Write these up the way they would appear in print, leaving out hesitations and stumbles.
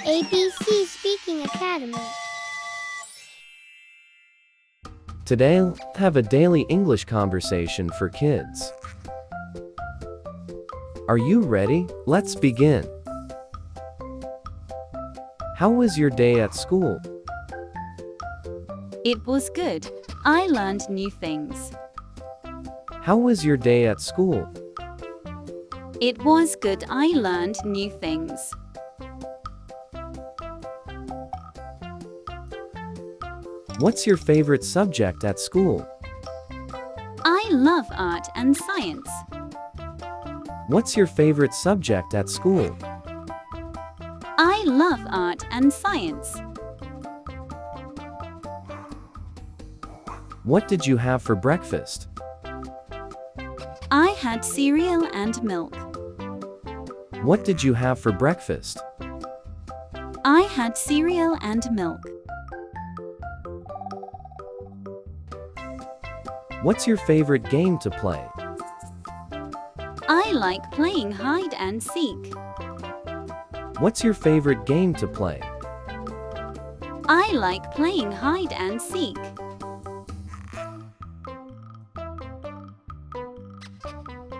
ABC Speaking Academy. Today, I'll have a daily English conversation for kids. Are you ready? Let's begin. How was your day at school? It was good. I learned new things. How was your day at school? It was good. I learned new things. What's your favorite subject at school? I love art and science. What's your favorite subject at school? I love art and science. What did you have for breakfast? I had cereal and milk. What did you have for breakfast? I had cereal and milk. What's your favorite game to play? I like playing hide and seek. What's your favorite game to play? I like playing hide and seek.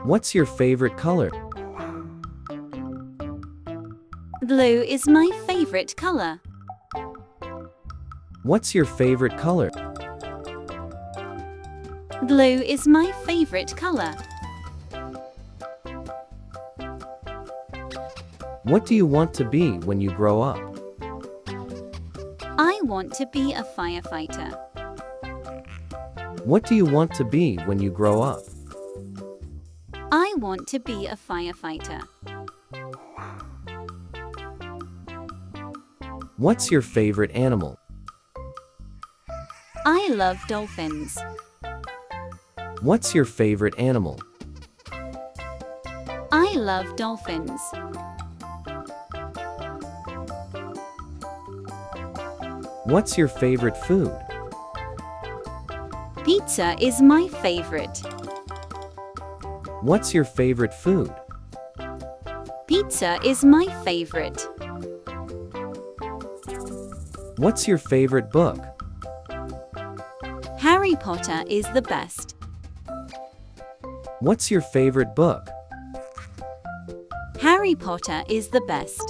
What's your favorite color? Blue is my favorite color. What's your favorite color? Blue is my favorite color. What do you want to be when you grow up? I want to be a firefighter. What do you want to be when you grow up? I want to be a firefighter. What's your favorite animal? I love dolphins. What's your favorite animal? I love dolphins. What's your favorite food? Pizza is my favorite. What's your favorite food? Pizza is my favorite. What's your favorite book? Harry Potter is the best. What's your favorite book? Harry Potter is the best.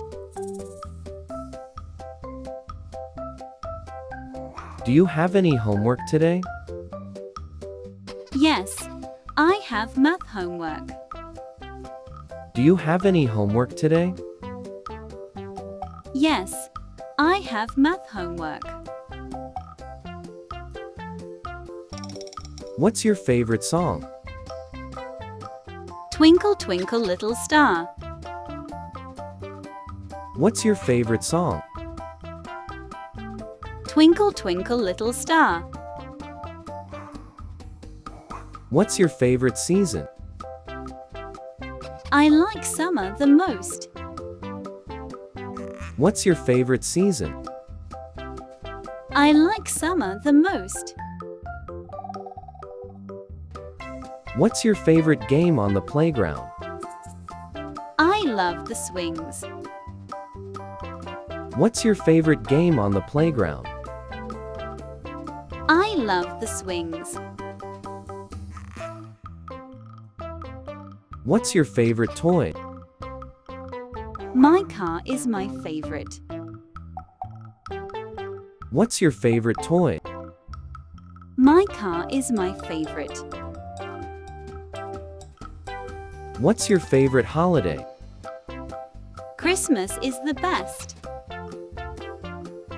Do you have any homework today? Yes, I have math homework. Do you have any homework today? Yes, I have math homework. What's your favorite song? Twinkle, twinkle, little star. What's your favorite song? Twinkle, twinkle, little star. What's your favorite season? I like summer the most. What's your favorite season? I like summer the most. What's your favorite game on the playground? I love the swings. What's your favorite game on the playground? I love the swings. What's your favorite toy? My car is my favorite. What's your favorite toy? My car is my favorite. What's your favorite holiday? Christmas is the best.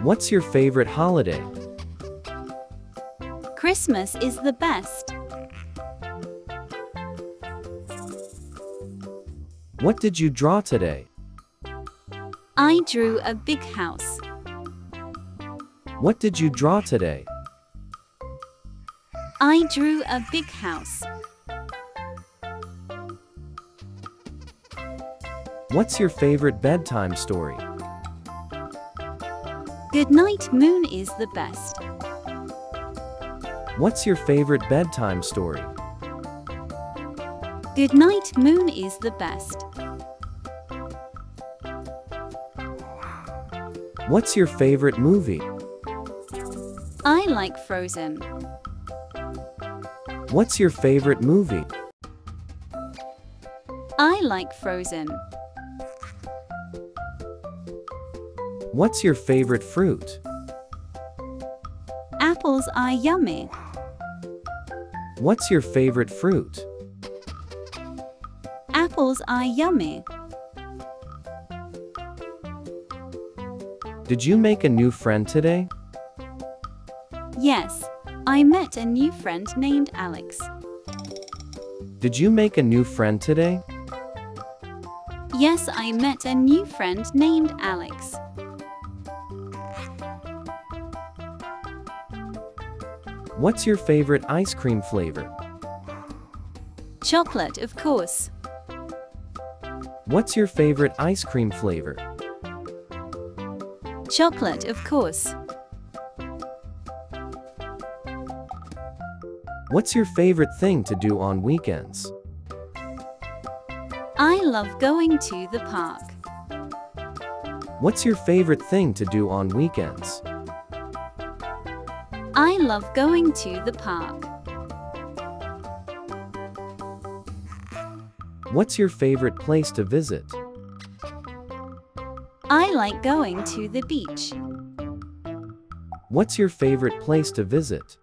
What's your favorite holiday? Christmas is the best. What did you draw today? I drew a big house. What did you draw today? I drew a big house. What's your favorite bedtime story? Good night, moon is the best. What's your favorite bedtime story? Good night, moon is the best. What's your favorite movie? I like Frozen. What's your favorite movie? I like Frozen. What's your favorite fruit? Apples are yummy. What's your favorite fruit? Apples are yummy. Did you make a new friend today? Yes, I met a new friend named Alex. Did you make a new friend today? Yes, I met a new friend named Alex. What's your favorite ice cream flavor? Chocolate, of course. What's your favorite ice cream flavor? Chocolate, of course. What's your favorite thing to do on weekends? I love going to the park. What's your favorite thing to do on weekends? I love going to the park. What's your favorite place to visit? I like going to the beach. What's your favorite place to visit?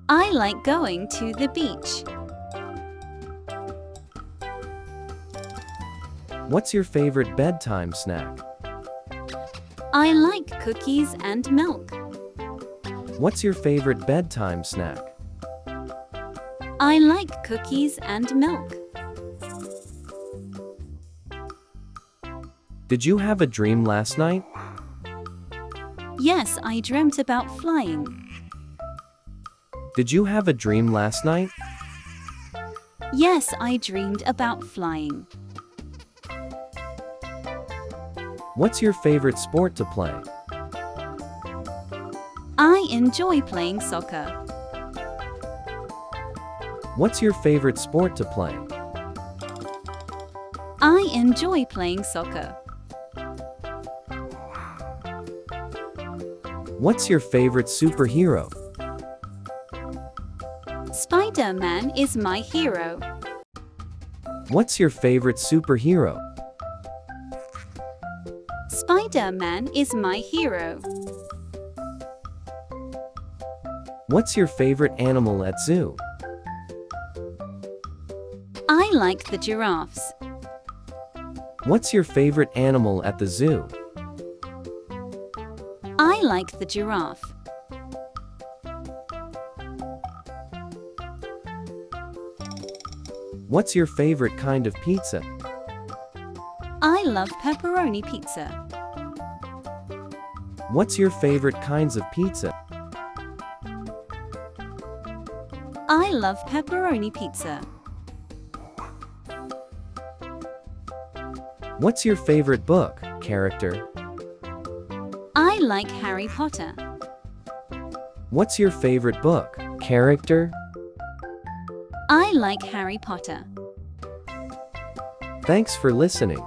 I like going to the beach. What's your favorite bedtime snack? I like cookies and milk. What's your favorite bedtime snack? I like cookies and milk. Did you have a dream last night? Yes, I dreamt about flying. Did you have a dream last night? Yes, I dreamed about flying. What's your favorite sport to play? I enjoy playing soccer. What's your favorite sport to play? I enjoy playing soccer. What's your favorite superhero? Spider-Man is my hero. What's your favorite superhero? Spider-Man is my hero. What's your favorite animal at zoo? I like the giraffes. What's your favorite animal at the zoo? I like the giraffe. What's your favorite kind of pizza? I love pepperoni pizza. What's your favorite kinds of pizza? I love pepperoni pizza. What's your favorite book, character? I like Harry Potter. What's your favorite book, character? I like Harry Potter. Thanks for listening.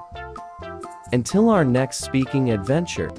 Until our next speaking adventure.